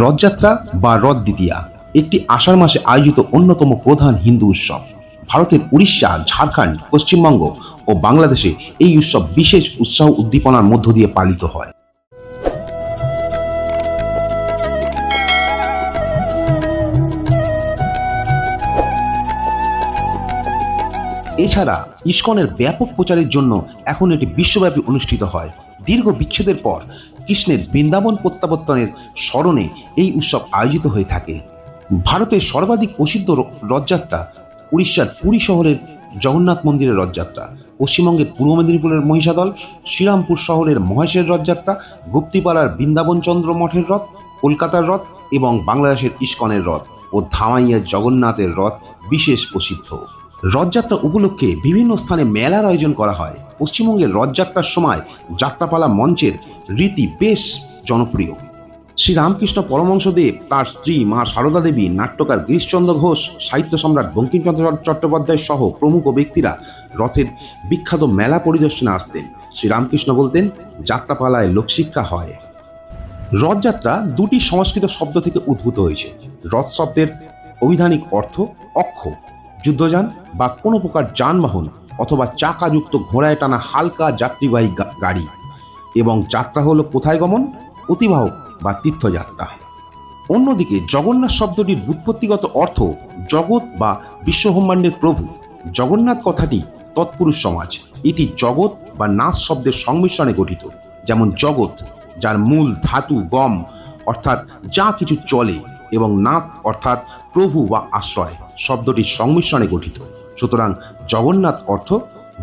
রথযাত্রা বা রথ দ্বিতীয়া একটি আষাঢ় মাসে আয়োজিত অন্যতম প্রধান হিন্দু উৎসব। ভারতের উড়িষ্যা, ঝাড়খণ্ড, পশ্চিমবঙ্গ ও বাংলাদেশে এই উৎসব বিশেষ উৎসাহ উদ্দীপনার মধ্য দিয়ে পালিত হয়। এছাড়া ইসকনের ব্যাপক প্রচারের জন্য এখন এটি বিশ্বব্যাপী অনুষ্ঠিত হয়। দীর্ঘ বিচ্ছেদের পর কৃষ্ণের বৃন্দাবন প্রত্যাবর্তনের স্মরণে এই উৎসব আয়োজিত হয়ে থাকে। ভারতের সর্বাধিক প্রসিদ্ধ রথযাত্রা উড়িষ্যার পুরী শহরের জগন্নাথ মন্দিরের রথযাত্রা, পশ্চিমবঙ্গের পূর্ব মেদিনীপুরের মহিষাদল, শ্রীরামপুর শহরের মহেশের রথযাত্রা, গুপ্তিপাড়ার বৃন্দাবনচন্দ্র মঠের রথ, কলকাতার রথ এবং বাংলাদেশের ইসকনের রথ ও ধামাইয়ের জগন্নাথের রথ বিশেষ প্রসিদ্ধ। রথযাত্রা উপলক্ষে বিভিন্ন স্থানে মেলার আয়োজন করা হয়। পশ্চিমবঙ্গের রথযাত্রার সময় যাত্রাপালা মঞ্চের রীতি বেশ জনপ্রিয়। শ্রী রামকৃষ্ণ পরমহংসদেব, তার স্ত্রী মা সারদা দেবী, নাট্যকার গিরিশচন্দ্র ঘোষ, সাহিত্য সম্রাট বঙ্কিমচন্দ্র চট্টোপাধ্যায় সহ প্রমুখ ব্যক্তিরা রথের বিখ্যাত মেলা পরিদর্শনে আসতেন। শ্রীরামকৃষ্ণ বলতেন, যাত্রাপালায় লোকশিক্ষা হয়। রথযাত্রা দুটি সংস্কৃত শব্দ থেকে উদ্ভূত হয়েছে। রথ শব্দের অভিধানিক অর্থ অক্ষ, যুদ্ধযান বা কোনো প্রকার যানবাহন অথবা চাকাযুক্ত ঘোড়ায় টানা হালকা যাত্রীবাহী গাড়ি, এবং যাত্রা হলো কোথায় গমন, অতিবাহক বা তীর্থযাত্রা। অন্যদিকে জগন্নাথ শব্দটির ব্যুৎপত্তিগত অর্থ জগৎ বা বিশ্বব্রহ্মাণ্ডের প্রভু। জগন্নাথ কথাটি তৎপুরুষ সমাজ। এটি জগৎ বা নাথ শব্দের সংমিশ্রণে গঠিত। যেমন জগৎ, যার মূল ধাতু গম অর্থাৎ যা কিছু চলে, এবং নাথ অর্থাৎ প্রভু বা আশ্রয় শব্দটির সংমিশ্রণে গঠিত। সুতরাং জগন্নাথ অর্থ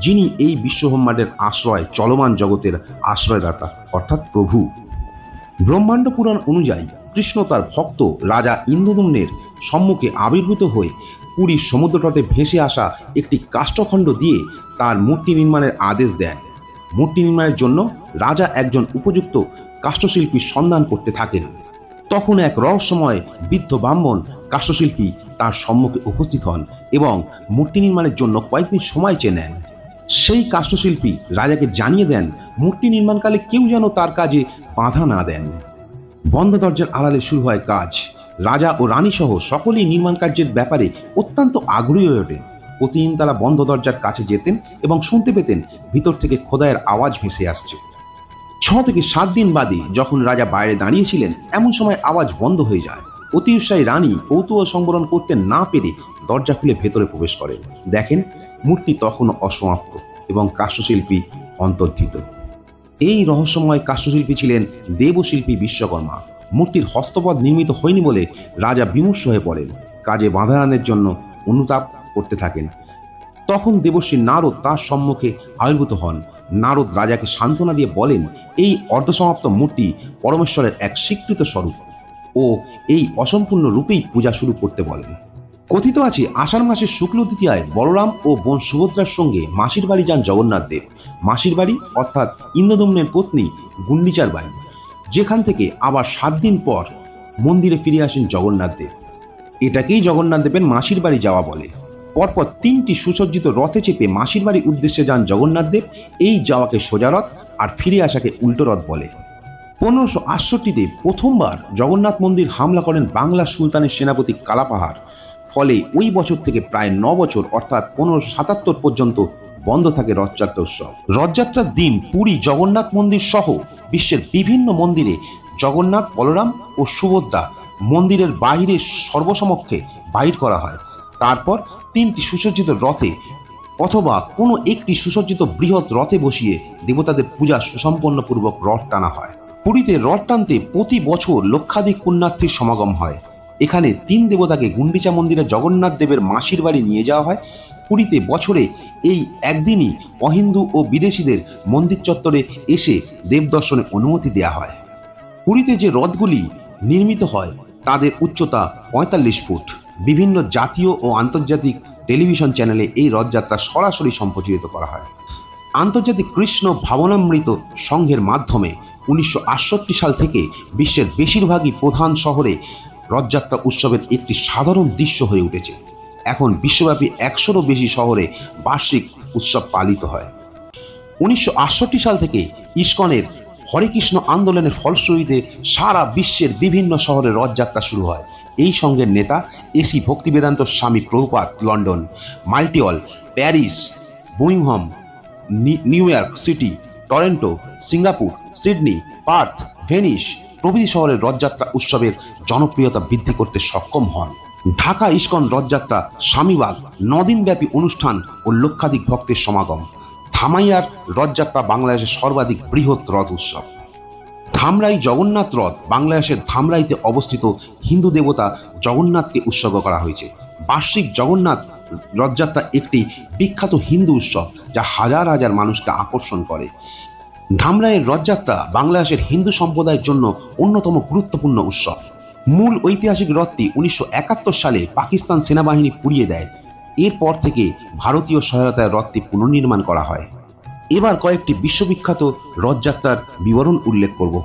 যিনি এই বিশ্বব্রহ্মাণ্ডের আশ্রয়, চলমান জগতের আশ্রয়দাতা অর্থাৎ প্রভু। ব্রহ্মাণ্ড পুরাণ অনুযায়ী কৃষ্ণ তার ভক্ত রাজা ইন্দ্রদ্যুম্নের সম্মুখে আবির্ভূত হয়ে পুরীর সমুদ্রতটে ভেসে আসা একটি কাষ্ঠখণ্ড দিয়ে তার মূর্তি নির্মাণের আদেশ দেন। মূর্তি নির্মাণের জন্য রাজা একজন উপযুক্ত কাষ্ঠশিল্পীর সন্ধান করতে থাকেন। তখন এক রহস্যময় বৃদ্ধ ব্রাহ্মণ কাষ্ঠশিল্পী তার সম্মুখে উপস্থিত হন এবং মূর্তি নির্মাণের জন্য কয়েকদিন সময় চেয়ে নেন। সেই কাষ্ঠশিল্পী রাজাকে জানিয়ে দেন মূর্তি নির্মাণকালে কেউ যেন তার কাজে বাধা না দেন। বন্ধ দরজার আড়ালে শুরু হয় কাজ। রাজা ও রানী সহ সকলেই নির্মাণ কার্যের ব্যাপারে অত্যন্ত আগ্রহী হয়ে ওঠেন। প্রতিদিন তারা বন্ধ দরজার কাছে যেতেন এবং শুনতে পেতেন ভিতর থেকে খোদাইয়ের আওয়াজ ভেসে আসছে। 6 থেকে 7 দিন বাদে যখন রাজা বাইরে দাঁড়িয়েছিলেন, এমন সময় আওয়াজ বন্ধ হয়ে যায়। অতি উৎসাহী রানী কৌতূহল সংবরণ করতে না পেরে দরজা খুলে ভেতরে প্রবেশ করেন। দেখেন মূর্তি তখনও অসমাপ্ত এবং কাষ্ঠশিল্পী অন্তর্ধিত। এই রহস্যময় কাষ্ঠশিল্পী ছিলেন দেবশিল্পী বিশ্বকর্মা। মূর্তির হস্তপদ নির্মিত হয়নি বলে রাজা বিমর্ষ হয়ে পড়েন। কাজে বাধা আনার জন্য অনুতাপ করতে থাকেন। তখন দেবশ্রী নারদ তার সম্মুখে আবির্ভূত হন। নারদ রাজাকে সান্ত্বনা দিয়ে বলেন, এই অর্ধসমাপ্ত মূর্তি পরমেশ্বরের এক স্বীকৃত স্বরূপ ও এই অসম্পূর্ণ রূপেই পূজা শুরু করতে বলেন। কথিত আছে, আষাঢ় মাসের শুক্ল তৃতীয়ায় বলরাম ও বোন সুভদ্রার সঙ্গে মাসির বাড়ি যান জগন্নাথ দেব। মাসির বাড়ি অর্থাৎ ইন্দ্রদ্যুম্নের পত্নী গুন্ডিচার বাড়ি, যেখান থেকে আবার 7 দিন পর মন্দিরে ফিরে আসেন জগন্নাথ দেব। এটাকেই জগন্নাথ দেবের মাসির বাড়ি যাওয়া বলে। পরপর 3টি সুসজ্জিত রথে চেপে মাসির বাড়ির উদ্দেশ্যে যান জগন্নাথ দেব। এই যাওয়াকে সোজা রথ আর ফিরে আসাকে উল্টো রথ বলে। 1568-তে প্রথমবার জগন্নাথ মন্দির হামলা করেন বাংলা সুলতানের সেনাপতি কালাপাহাড়। ফলে ওই বছর থেকে প্রায় 9 বছর অর্থাৎ 1577 পর্যন্ত বন্ধ থাকে রথযাত্রা উৎসব। রথযাত্রার দিন পুরী জগন্নাথ মন্দির সহ বিশ্বের বিভিন্ন মন্দিরে জগন্নাথ, বলরাম ও সুভদ্রা মন্দিরের বাহিরে সর্বসমক্ষে বাহির করা হয়। তারপর 3টি সুসজ্জিত রথে অথবা কোনো একটি সুসজ্জিত বৃহৎ রথে বসিয়ে দেবতাদের পূজা সুসম্পন্নপূর্বক রথ টানা হয়। পুরীতে রথ টানতে প্রতি বছর লক্ষাধিক পুণ্যার্থীর সমাগম হয়। এখানে 3 দেবতাকে গুন্ডিচা মন্দিরে জগন্নাথ দেবের মাসির বাড়ি নিয়ে যাওয়া হয়। পুরীতে বছরে এই একদিনই অহিন্দু ও বিদেশিদের মন্দির চত্বরে এসে দেব দর্শনে অনুমতি দেওয়া হয়। পুরীতে যে রথগুলি নির্মিত হয় তাদের উচ্চতা 45 ফুট। বিভিন্ন জাতীয় ও আন্তর্জাতিক টেলিভিশন চ্যানেলে এই রথযাত্রা সরাসরি সম্প্রচারিত করা হয়। আন্তর্জাতিক কৃষ্ণ ভাবনামৃত সংঘের মাধ্যমে 1968 সাল থেকে বিশ্বের বেশিরভাগই প্রধান শহরে রথযাত্রা উৎসবের একটি সাধারণ দৃশ্য হয়ে উঠেছে। এখন বিশ্বব্যাপী 100-রও বেশি শহরে বার্ষিক উৎসব পালিত হয়। 1968 সাল থেকে ইসকনের হরে কৃষ্ণ আন্দোলনের ফলশ্রুতিতে সারা বিশ্বের বিভিন্ন শহরে রথযাত্রা শুরু হয়। এই সংঘের নেতা এসি ভক্তিবেদান্ত স্বামী প্রভুপাদ লন্ডন, মাল্টিওল, Paris, Birmingham, New York City, Toronto, Singapore, Sydney, Perth, Venice প্রভৃতি শহরের রথযাত্রা উৎসবের জনপ্রিয়তা বৃদ্ধি করতে সক্ষম হন। ঢাকা ইস্কন রথযাত্রা স্বামীবাগ 9 দিনব্যাপী অনুষ্ঠান ও লক্ষাধিক ভক্তের সমাগম। ধামাইয়ার রথযাত্রা বাংলাদেশের সর্বাধিক বৃহৎ রথ উৎসব। ধামরাই জগন্নাথ রথ বাংলাদেশের ধামরাইতে অবস্থিত হিন্দু দেবতা জগন্নাথকে উৎসর্গ করা হয়েছে। বার্ষিক জগন্নাথ রথযাত্রা একটি বিখ্যাত হিন্দু উৎসব যা হাজার হাজার মানুষকে আকর্ষণ করে। ধামরাইয়ের রথযাত্রা বাংলাদেশের হিন্দু সম্প্রদায়ের জন্য অন্যতম গুরুত্বপূর্ণ উৎসব। মূল ঐতিহাসিক রথটি 1971 সালে পাকিস্তান সেনাবাহিনী পুড়িয়ে দেয়। এরপর থেকে ভারতীয় সহায়তায় রথটি পুনর্নির্মাণ করা হয়। এবার কয়েকটি বিশ্ববিখ্যাত রথযাত্রার বিবরণ উল্লেখ করব।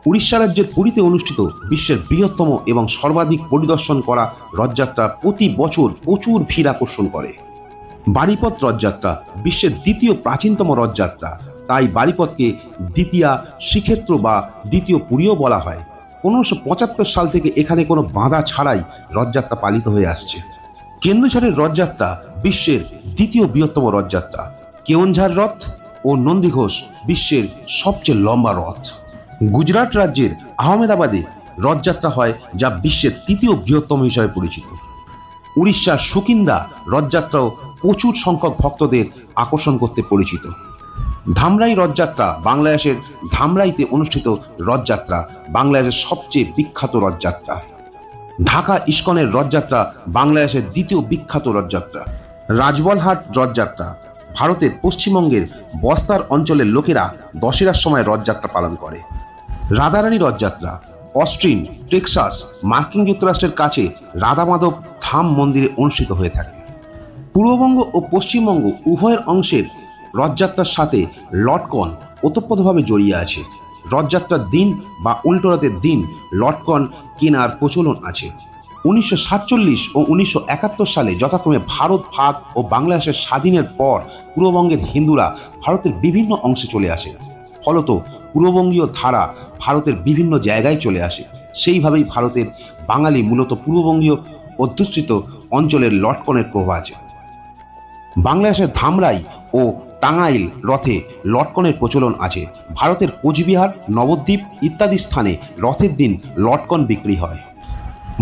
উড়িষ্যা রাজ্যের পুরীতে অনুষ্ঠিত বিশ্বের বৃহত্তম এবং সর্বাধিক পরিদর্শন করা রথযাত্রা প্রতি বছর প্রচুর ভিড় আকর্ষণ করে। বারিপদ রথযাত্রা বিশ্বের দ্বিতীয় প্রাচীনতম রথযাত্রা, তাই বারিপদকে দ্বিতীয়া শ্রীক্ষেত্র বা দ্বিতীয় পুরীও বলা হয়। 1575 সাল থেকে এখানে কোনো বাধা ছাড়াই রথযাত্রা পালিত হয়ে আসছে। কেন্দুঝড়ের রথযাত্রা বিশ্বের দ্বিতীয় বৃহত্তম রথযাত্রা। কেওনঝাড় রথ ও নন্দীঘোষ বিশ্বের সবচেয়ে লম্বা রথ। গুজরাট রাজ্যের আহমেদাবাদে রথযাত্রা হয়, যা বিশ্বের তৃতীয় বৃহত্তম হিসাবে পরিচিত। উড়িষ্যার সুকিন্দা রথযাত্রাও প্রচুর সংখ্যক ভক্তদের আকর্ষণ করতে পরিচিত। ধামরাই রথযাত্রা বাংলাদেশের ধামরাইতে অনুষ্ঠিত রথযাত্রা, বাংলাদেশের সবচেয়ে বিখ্যাত রথযাত্রা। ঢাকা ইস্কনের রথযাত্রা বাংলাদেশের দ্বিতীয় বিখ্যাত রথযাত্রা। রাজবলহাট রথযাত্রা ভারতের পশ্চিমবঙ্গের বস্তার অঞ্চলের লোকেরা দশেরার সময় রথযাত্রা পালন করে। রাধারানী রথযাত্রা অস্টিন, টেক্সাস, মার্কিন যুক্তরাষ্ট্রের কাছে রাধামাধব ধাম মন্দিরে অনুষ্ঠিত হয়ে থাকে। পূর্ববঙ্গ ও পশ্চিমবঙ্গ উভয়ের অংশের রথযাত্রার সাথে লটকন ওতপ্রোতভাবে জড়িয়ে আছে। রথযাত্রার দিন বা উল্টো রথের দিন লটকন কেনার প্রচলন আছে। 1947 ও 1971 সালে যথাক্রমে ভারত ভাগ ও বাংলাদেশের স্বাধীনের পর পূর্ববঙ্গের হিন্দুরা ভারতের বিভিন্ন অংশে চলে আসে। ফলত পূর্ববঙ্গীয় ধারা ভারতের বিভিন্ন জায়গায় চলে আসে। সেইভাবেই ভারতের বাঙালি মূলত পূর্ববঙ্গীয় অধ্যুষিত অঞ্চলের লটকনের প্রভাব আছে। বাংলাদেশের ধামরাই ও টাঙ্গাইল রথে লটকনের প্রচলন আছে। ভারতের কোচবিহার, নবদ্বীপ ইত্যাদি স্থানে রথের দিন লটকন বিক্রি হয়।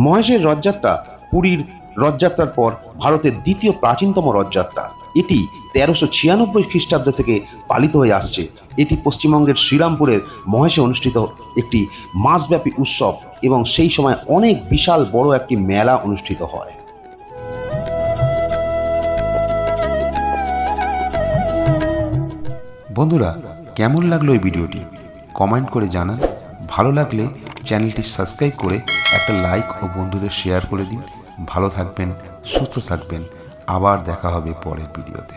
মহেশের রথযাত্রা পুরীর রথযাত্রার পর ভারতের দ্বিতীয় প্রাচীনতম রথযাত্রা। এটি 1396 খ্রিস্টাব্দ থেকে পালিত হয়ে আসছে। এটি পশ্চিমবঙ্গের শ্রীরামপুরের মহেশে অনুষ্ঠিত একটি মাসব্যাপী উৎসব এবং সেই সময় অনেক বিশাল বড় একটি মেলা অনুষ্ঠিত হয়। বন্ধুরা, কেমন লাগলো এই ভিডিওটি কমেন্ট করে জানান। ভালো লাগলে চ্যানেলটি সাবস্ক্রাইব করে একটা লাইক ও বন্ধুদের শেয়ার করে দিন। ভালো থাকবেন, সুস্থ থাকবেন। আবার দেখা হবে পরের ভিডিওতে।